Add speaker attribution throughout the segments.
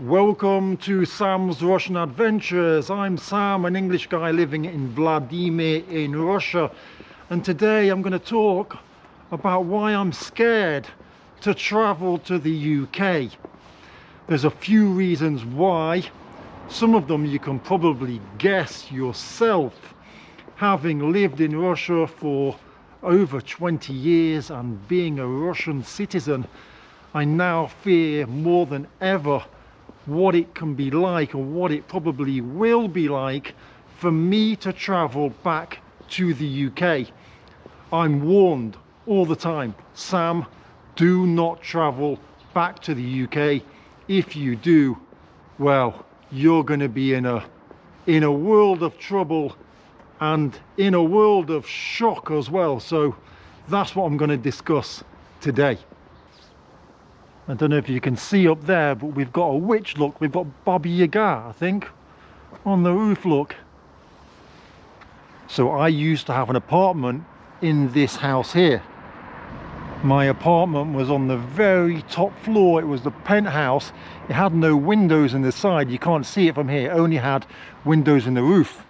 Speaker 1: Welcome to Sam's Russian Adventures. I'm Sam, an English guy living in Vladimir in Russia, and today I'm going to talk about why I'm scared to travel to the UK. There's a few reasons why. Some of them you can probably guess yourself. Having lived in Russia for over 20 years and being a Russian citizen, I now fear more than ever what it can be like, or what it probably will be like, for me to travel back to the UK. I'm warned all the time, Sam, do not travel back to the UK. If you do, well, you're going to be in a world of trouble and in a world of shock as well. So that's what I'm going to discuss today. I don't know if you can see up there, but we've got a witch, look. We've got Baba Yaga, I think, on the roof, look. So I used to have an apartment in this house here. My apartment was on the very top floor. It was the penthouse. It had no windows in the side. You can't see it from here. It only had windows in the roof.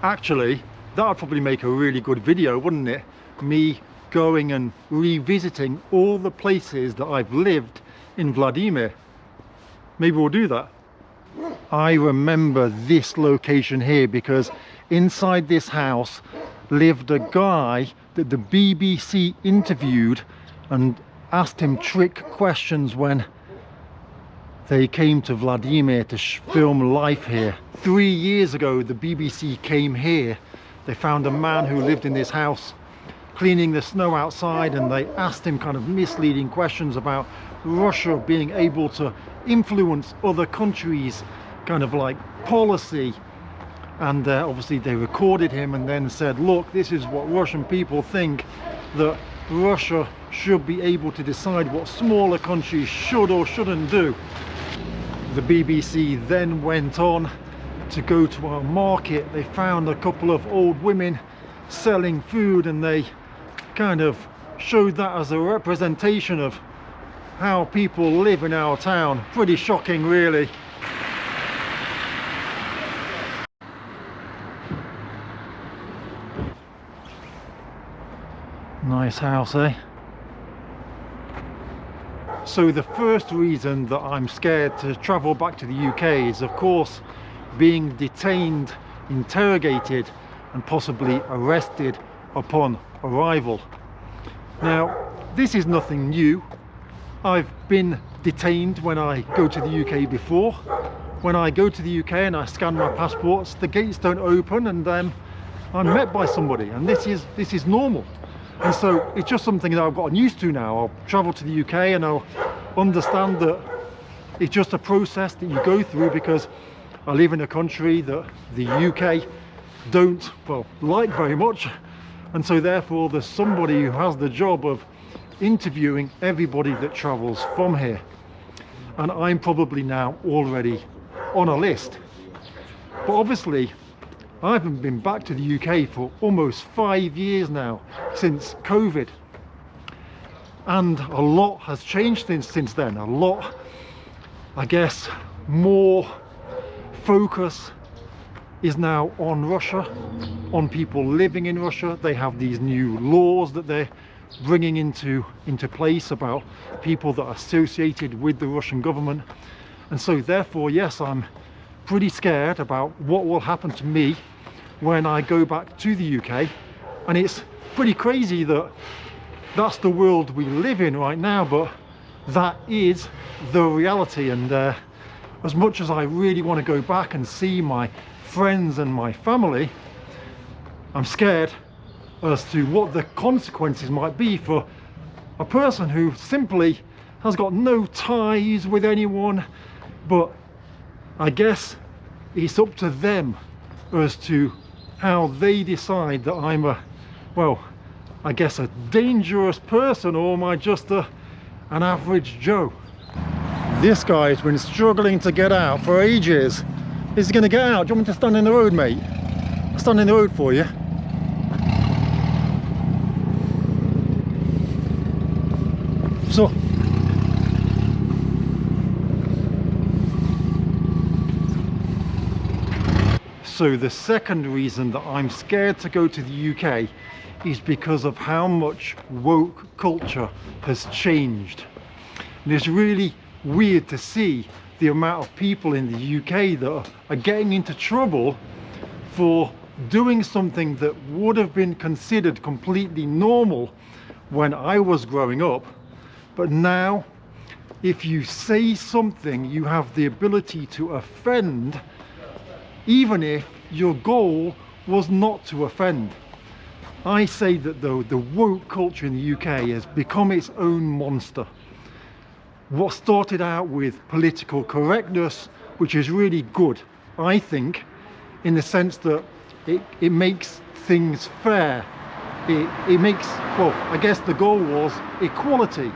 Speaker 1: Actually, that would probably make a really good video, wouldn't it? Me going and revisiting all the places that I've lived in Vladimir. Maybe we'll do that. I remember this location here because inside this house lived a guy that the BBC interviewed and asked him trick questions when they came to Vladimir to film life here. 3 years ago, the BBC came here. They found a man who lived in this house cleaning the snow outside, and they asked him kind of misleading questions about Russia being able to influence other countries, kind of like policy. And obviously they recorded him and then said, look, this is what Russian people think, that Russia should be able to decide what smaller countries should or shouldn't do. The BBC then went on to go to our market. They found a couple of old women selling food, and they kind of showed that as a representation of how people live in our town. Pretty shocking, really. Nice house, eh? So the first reason that I'm scared to travel back to the UK is, of course, being detained, interrogated and possibly arrested upon arrival. Now, this is nothing new. I've been detained when I go to the UK before. When I go to the UK and I scan my passports, the gates don't open, and then I'm met by somebody, and this is normal. And so it's just something that I've gotten used to now. I'll travel to the UK and I'll understand that it's just a process that you go through, because I live in a country that the UK don't, well, like very much. And so therefore there's somebody who has the job of interviewing everybody that travels from here. And I'm probably now already on a list. But obviously I haven't been back to the UK for almost 5 years now, since COVID. And a lot has changed since then. A lot, I guess, more focus is now on Russia, on people living in Russia. They have these new laws that they're bringing into place about people that are associated with the Russian government. And so therefore, yes, I'm pretty scared about what will happen to me when I go back to the UK. And it's pretty crazy that that's the world we live in right now, but that is the reality. And as much as I really want to go back and see my friends and my family, I'm scared as to what the consequences might be for a person who simply has got no ties with anyone. But I guess it's up to them as to how they decide that I'm well, I guess a dangerous person, or am I just an average Joe? This guy's been struggling to get out for ages. Is he going to get out? Do you want me to stand in the road, mate? I'll stand in the road for you. So so the second reason that I'm scared to go to the UK is because of how much woke culture has changed. And it's really weird to see the amount of people in the UK that are getting into trouble for doing something that would have been considered completely normal when I was growing up. But now, if you say something, you have the ability to offend, even if your goal was not to offend. I say that though, the woke culture in the UK has become its own monster. What started out with political correctness, which is really good, I think, in the sense that it makes things fair. It makes, well, I guess the goal was equality.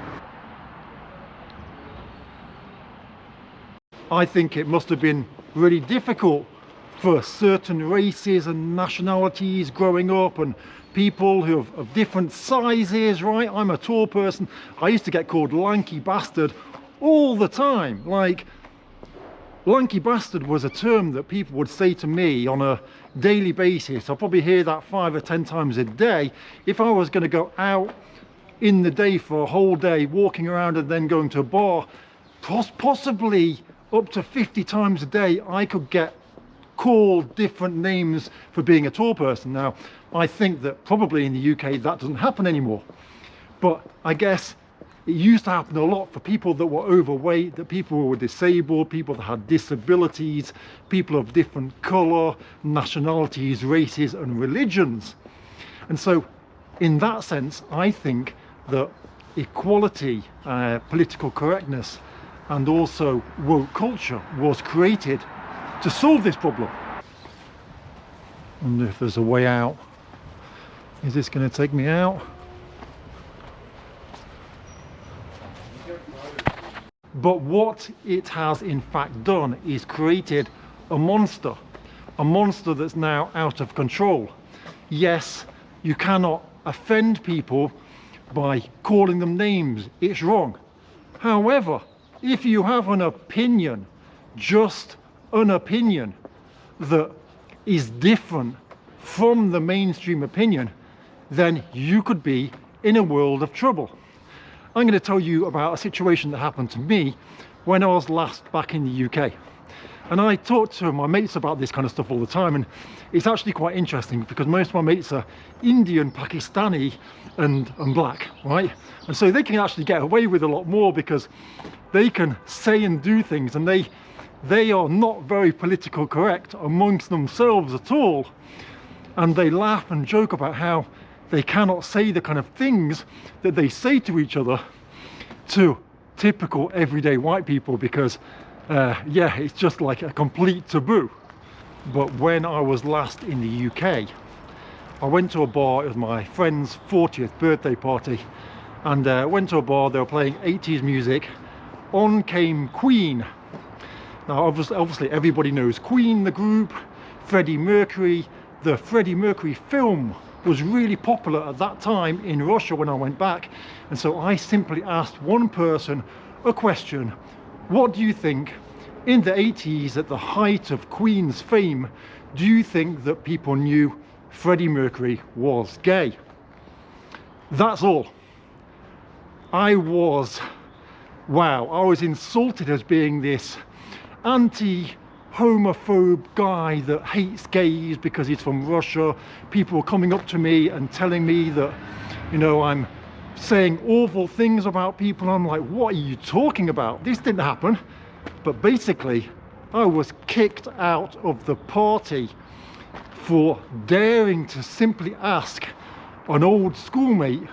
Speaker 1: I think it must have been really difficult for certain races and nationalities growing up, and people who have of different sizes, right? I'm a tall person. I used to get called lanky bastard all the time. Like, lanky bastard was a term that people would say to me on a daily basis. I'll probably hear that 5 or 10 times a day. If I was going to go out in the day for a whole day, walking around and then going to a bar, possibly up to 50 times a day, I could get called different names for being a tall person. Now, I think that probably in the UK that doesn't happen anymore. But I guess it used to happen a lot for people that were overweight, that people who were disabled, people that had disabilities, people of different colour, nationalities, races and religions. And so in that sense, I think that equality, political correctness and also woke culture was created to solve this problem. I wonder if there's a way out. Is this going to take me out? But what it has in fact done is created a monster that's now out of control. Yes, you cannot offend people by calling them names, it's wrong. However, if you have an opinion, just an opinion that is different from the mainstream opinion, then you could be in a world of trouble. I'm going to tell you about a situation that happened to me when I was last back in the UK. And I talk to my mates about this kind of stuff all the time, and it's actually quite interesting because most of my mates are Indian, Pakistani and black, right? And so they can actually get away with a lot more because they can say and do things, and they are not very political correct amongst themselves at all. And they laugh and joke about how they cannot say the kind of things that they say to each other to typical everyday white people because yeah, it's just like a complete taboo. But when I was last in the UK, I went to a bar. It was my friend's 40th birthday party, and went to a bar. They were playing 80s music. On came Queen. Now obviously everybody knows Queen, the group, Freddie Mercury. The Freddie Mercury film was really popular at that time in Russia when I went back, and so I simply asked one person a question: what do you think, in the 80s, at the height of Queen's fame, do you think that people knew Freddie Mercury was gay? That's all. I was insulted as being this anti-homophobe guy that hates gays because he's from Russia. People were coming up to me and telling me that, you know, I'm saying awful things about people. I'm like, what are you talking about? This didn't happen. But basically, I was kicked out of the party for daring to simply ask an old schoolmate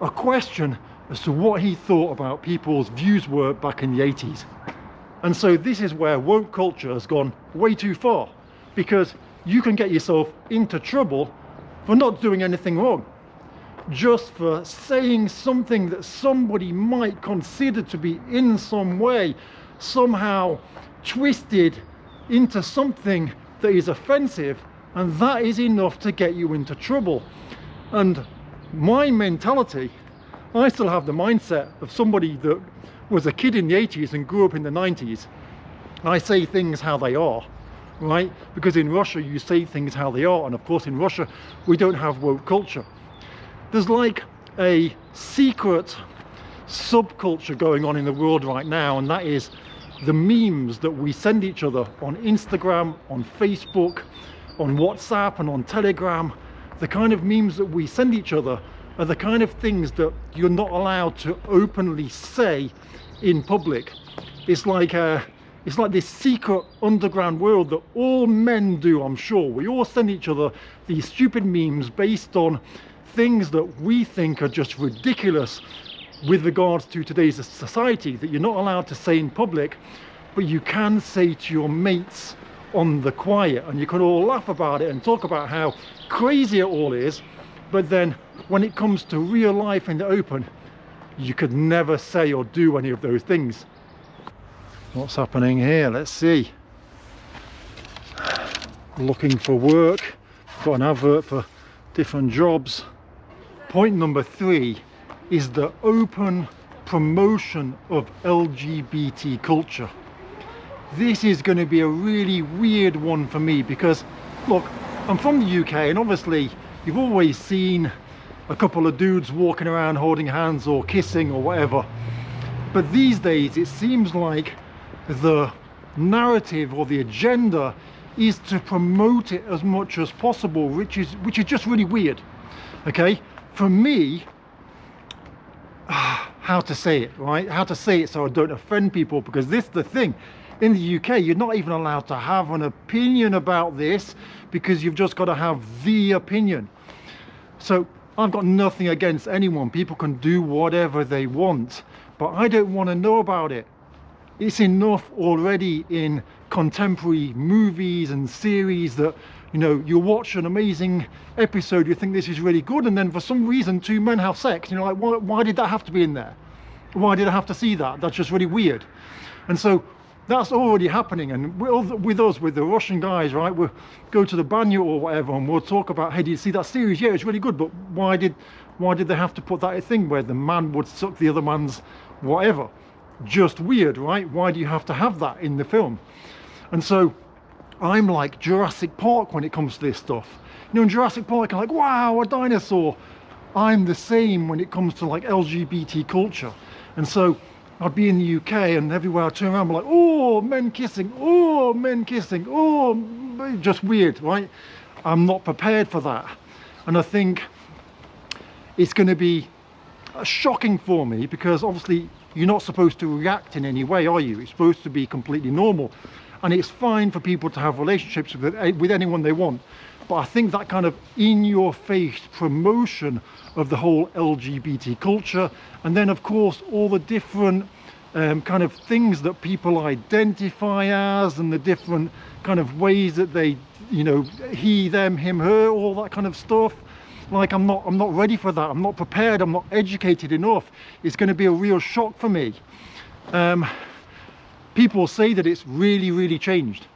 Speaker 1: a question as to what he thought about people's views were back in the 80s. And so this is where woke culture has gone way too far, because you can get yourself into trouble for not doing anything wrong, just for saying something that somebody might consider to be in some way somehow twisted into something that is offensive, and that is enough to get you into trouble. And my mentality, I still have the mindset of somebody that was a kid in the 80s and grew up in the 90s. I say things how they are, right? Because in Russia you say things how they are, and of course in Russia we don't have woke culture. There's like a secret subculture going on in the world right now, and that is the memes that we send each other on Instagram, on Facebook, on WhatsApp and on Telegram. The kind of memes that we send each other are the kind of things that you're not allowed to openly say in public. It's like this secret underground world that all men do, I'm sure. We all send each other these stupid memes based on things that we think are just ridiculous with regards to today's society, that you're not allowed to say in public, but you can say to your mates on the quiet, and you can all laugh about it and talk about how crazy it all is. But then when it comes to real life in the open, you could never say or do any of those things. What's happening here? Let's see. Looking for work, got an advert for different jobs. Point number 3 is the open promotion of LGBT culture. This is going to be a really weird one for me because, look, I'm from the UK, and obviously you've always seen a couple of dudes walking around holding hands or kissing or whatever. But these days it seems like the narrative or the agenda is to promote it as much as possible, which is just really weird. Okay, for me, how to say it, right? How to say it so I don't offend people, because this is the thing. In the UK, you're not even allowed to have an opinion about this, because you've just got to have the opinion. So I've got nothing against anyone. People can do whatever they want, but I don't want to know about it. It's enough already in contemporary movies and series that, you know, you watch an amazing episode, you think this is really good, and then for some reason 2 men have sex, and you're like, why did that have to be in there? Why did I have to see that? That's just really weird. And so that's already happening. And with us, with the Russian guys, right, we'll go to the banyo or whatever, and we'll talk about, hey, did you see that series? Yeah, it's really good, but why did they have to put that thing where the man would suck the other man's whatever? Just weird, right? Why do you have to have that in the film? And so I'm like Jurassic Park when it comes to this stuff. You know, in Jurassic Park, I'm like, wow, a dinosaur. I'm the same when it comes to like LGBT culture. And so I'd be in the UK, and everywhere I turn around, I'm like, oh, men kissing, oh, men kissing, oh, just weird, right? I'm not prepared for that. And I think it's going to be shocking for me, because obviously you're not supposed to react in any way, are you? It's supposed to be completely normal. And it's fine for people to have relationships with anyone they want. But I think that kind of in-your-face promotion of the whole LGBT culture, and then of course all the different kind of things that people identify as, and the different kind of ways that they, you know, he, them, him, her, all that kind of stuff. Like, I'm not ready for that. I'm not prepared. I'm not educated enough. It's going to be a real shock for me. People say that it's really changed,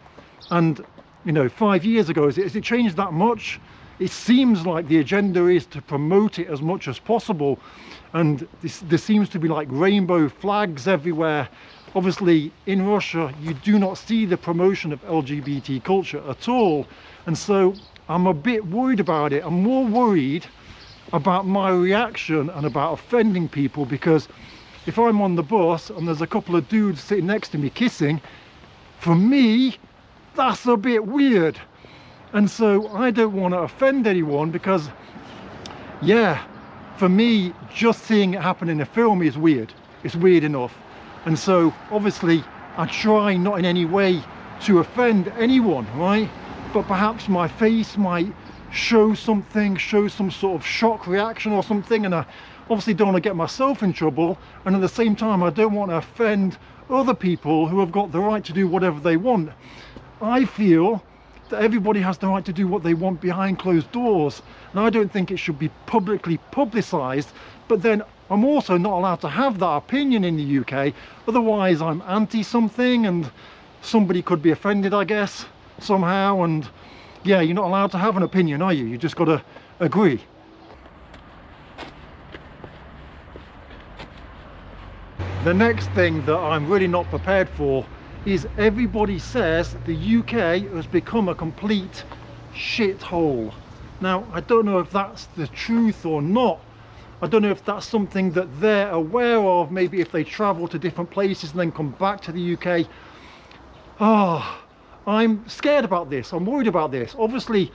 Speaker 1: and you know, 5 years ago, has it changed that much? It seems like the agenda is to promote it as much as possible, and there seems to be like rainbow flags everywhere. Obviously in Russia you do not see the promotion of LGBT culture at all, and so I'm a bit worried about it. I'm more worried about my reaction and about offending people, because if I'm on the bus and there's a couple of dudes sitting next to me kissing, for me that's a bit weird. And so I don't want to offend anyone, because yeah, for me just seeing it happen in a film is weird. It's weird enough. And so obviously I try not in any way to offend anyone, right? But perhaps my face might show something, show some sort of shock reaction or something, and I obviously don't want to get myself in trouble, and at the same time I don't want to offend other people who have got the right to do whatever they want. I feel that everybody has the right to do what they want behind closed doors, and I don't think it should be publicly publicised. But then I'm also not allowed to have that opinion in the UK, otherwise I'm anti something, and somebody could be offended, I guess, somehow. And yeah, you're not allowed to have an opinion, are you? You just got to agree. The next thing that I'm really not prepared for is everybody says the UK has become a complete shithole. Now, I don't know if that's the truth or not. I don't know if that's something that they're aware of, maybe if they travel to different places and then come back to the UK. I'm scared about this, I'm worried about this. Obviously,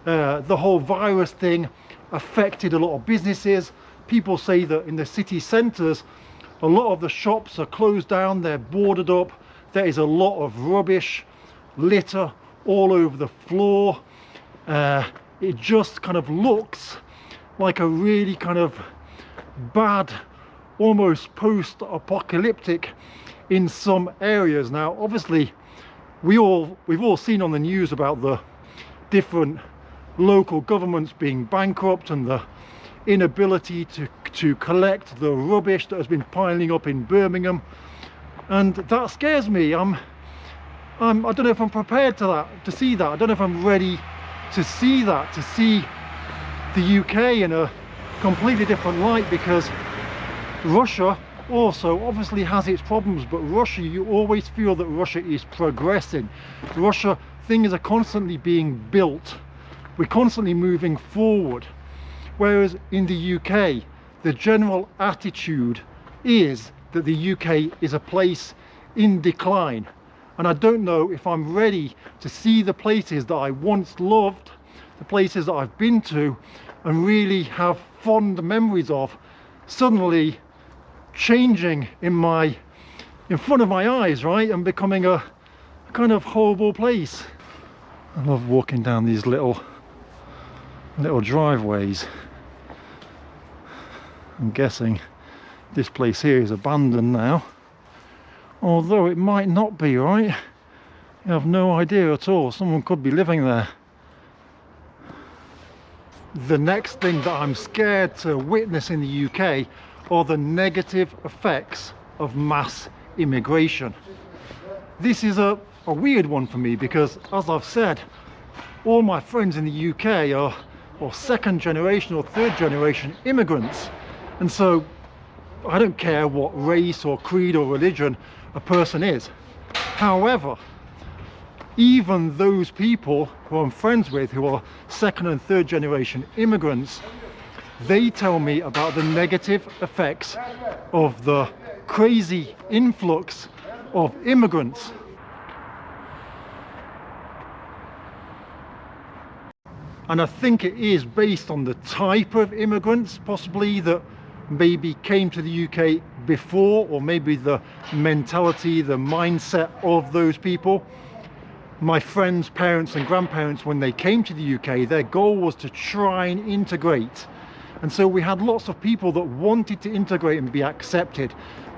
Speaker 1: the whole virus thing affected a lot of businesses. People say that in the city centres, a lot of the shops are closed down, they're boarded up. There is a lot of rubbish, litter all over the floor. It just kind of looks like a really kind of bad, almost post-apocalyptic in some areas. Now, obviously, we've all seen on the news about the different local governments being bankrupt and the inability to collect the rubbish that has been piling up in Birmingham, and that scares me. I don't know if I'm prepared to see that. I don't know if I'm ready to see that, to see the UK in a completely different light, because Russia also obviously has its problems, but Russia, you always feel that Russia is progressing. Russia, things are constantly being built. We're constantly moving forward. Whereas in the UK, the general attitude is that the UK is a place in decline. And I don't know if I'm ready to see the places that I once loved, the places that I've been to and really have fond memories of, suddenly changing in front of my eyes, right, and becoming a kind of horrible place. I love walking down these little driveways. I'm guessing this place here is abandoned now, although it might not be, right? You have no idea at all. Someone could be living there. The next thing that I'm scared to witness in the UK are the negative effects of mass immigration. This is a weird one for me because, as I've said, all my friends in the UK are second generation or third generation immigrants, and so I don't care what race or creed or religion a person is. However, even those people who I'm friends with who are second and third generation immigrants, they tell me about the negative effects of the crazy influx of immigrants. And I think it is based on the type of immigrants possibly that maybe came to the UK before, or maybe the mentality, the mindset of those people. My friends' parents and grandparents, when they came to the UK, their goal was to try and integrate. And so we had lots of people that wanted to integrate and be accepted.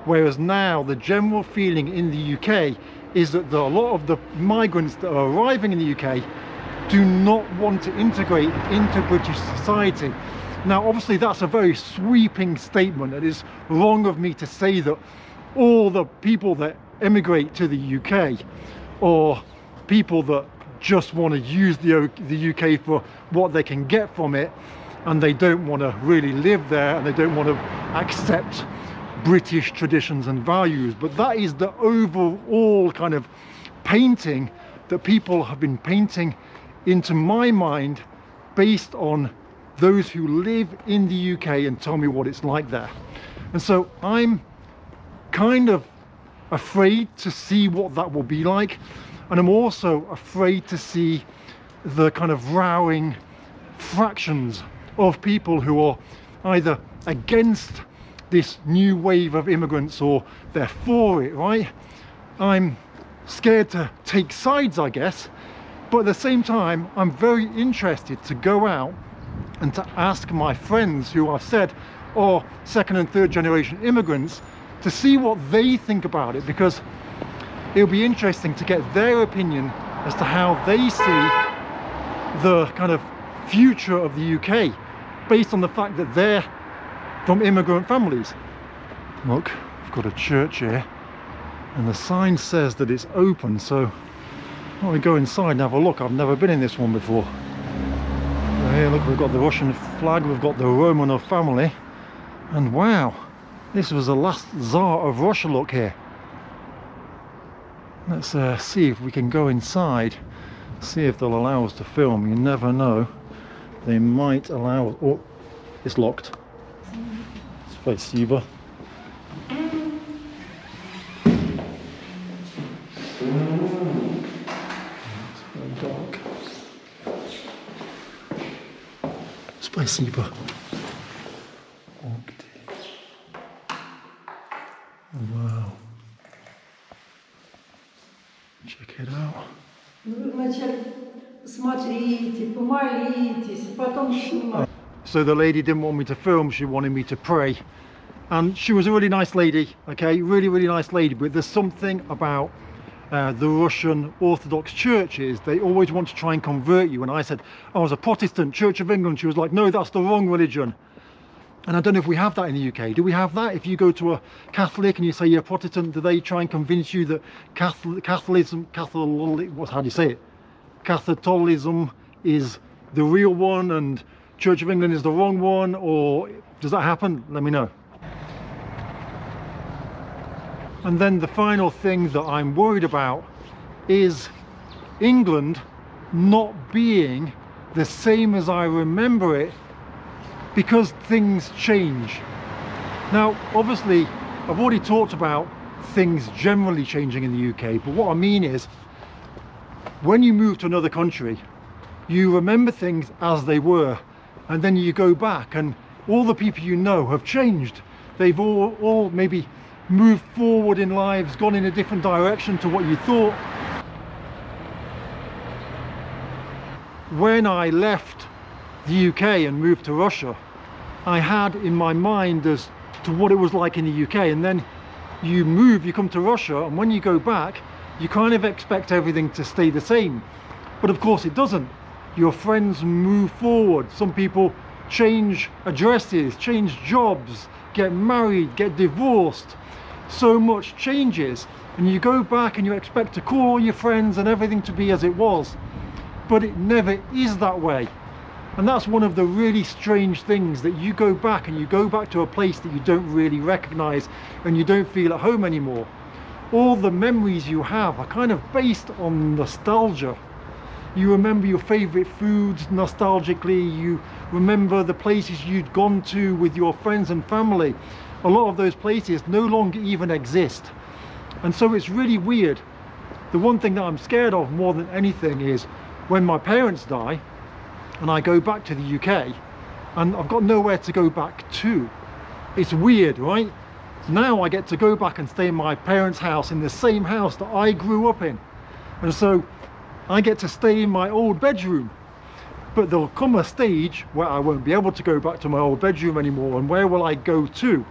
Speaker 1: Whereas now the general feeling in the UK is that a lot of the migrants that are arriving in the UK do not want to integrate into British society. Now, obviously, that's a very sweeping statement. It is wrong of me to say that all the people that emigrate to the UK or people that just want to use the UK for what they can get from it, and they don't want to really live there and they don't want to accept British traditions and values. But that is the overall kind of painting that people have been painting into my mind based on those who live in the UK and tell me what it's like there. And so I'm kind of afraid to see what that will be like, and I'm also afraid to see the kind of rowing fractions of people who are either against this new wave of immigrants or they're for it, right? I'm scared to take sides, I guess, but at the same time I'm very interested to go out and to ask my friends who I've said are second and third generation immigrants to see what they think about it, because it'll be interesting to get their opinion as to how they see the kind of future of the UK based on the fact that they're from immigrant families. Look, I've got a church here and the sign says that it's open, so I want to go inside and have a look. I've never been in this one before. So here, look, we've got the Russian flag, we've got the Romanov family, and wow, this was the last Tsar of Russia, look here. Let's see if we can go inside, see if they'll allow us to film. You never know, they might allow. Oh, it's locked. Спасибо. It's very dark. Спасибо. Wow. Check it out. So the lady didn't want me to film, she wanted me to pray. And she was a really nice lady, okay, really nice lady, but there's something about the Russian Orthodox churches. They always want to try and convert you. And I said, I was a Protestant, Church of England. She was like, no, that's the wrong religion. And I don't know if we have that in the UK. Do we have that? If you go to a Catholic and you say you're Protestant, do they try and convince you that Catholicism is the real one and Church of England is the wrong one? Or does that happen? Let me know. And then the final thing that I'm worried about is England not being the same as I remember it, because things change. Now, obviously, I've already talked about things generally changing in the UK, but what I mean is, when you move to another country, you remember things as they were, and then you go back and all the people you know have changed. They've all maybe moved forward in lives, gone in a different direction to what you thought. When I left the UK and moved to Russia, I had in my mind as to what it was like in the UK, and then you come to Russia, and when you go back, you kind of expect everything to stay the same. But of course it doesn't. Your friends move forward. Some people change addresses, change jobs, get married, get divorced. So much changes, and you go back and you expect to call all your friends and everything to be as it was, but it never is that way. And that's one of the really strange things, that you go back and you go back to a place that you don't really recognize and you don't feel at home anymore. All the memories you have are kind of based on nostalgia. You remember your favorite foods nostalgically, you remember the places you'd gone to with your friends and family. A lot of those places no longer even exist. And so it's really weird. The one thing that I'm scared of more than anything is when my parents die and I go back to the UK and I've got nowhere to go back to. It's weird, right? Now I get to go back and stay in my parents' house, in the same house that I grew up in. And so I get to stay in my old bedroom. But there'll come a stage where I won't be able to go back to my old bedroom anymore, and where will I go to?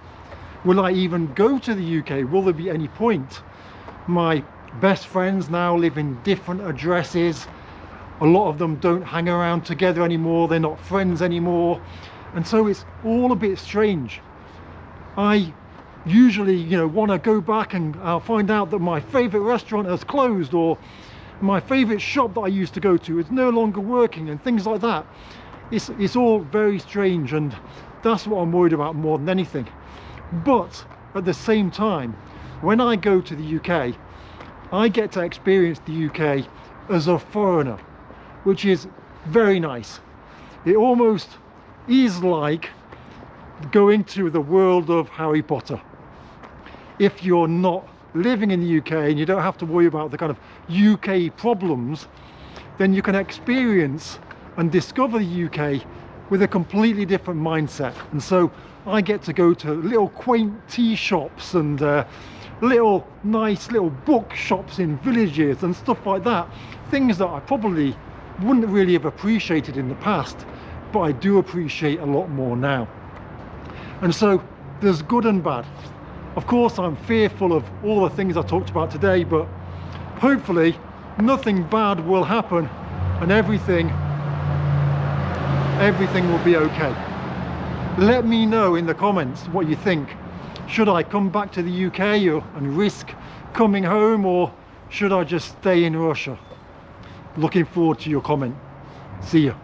Speaker 1: Will I even go to the UK? Will there be any point? My best friends now live in different addresses. A lot of them don't hang around together anymore. They're not friends anymore. And so it's all a bit strange. I usually, want to go back and I'll find out that my favorite restaurant has closed, or my favorite shop that I used to go to is no longer working, and things like that. It's all very strange, and that's what I'm worried about more than anything. But at the same time, when I go to the UK, I get to experience the UK as a foreigner, which is very nice. It almost is like going to the world of Harry Potter. If you're not living in the UK and you don't have to worry about the kind of UK problems, then you can experience and discover the UK with a completely different mindset. And so I get to go to little quaint tea shops and little nice little book shops in villages and stuff like that. Things that I probably wouldn't really have appreciated in the past, but I do appreciate a lot more now. And so there's good and bad. Of course, I'm fearful of all the things I talked about today, but hopefully nothing bad will happen and everything will be okay. Let me know in the comments what you think. Should I come back to the UK and risk coming home, or should I just stay in Russia? Looking forward to your comment. See ya.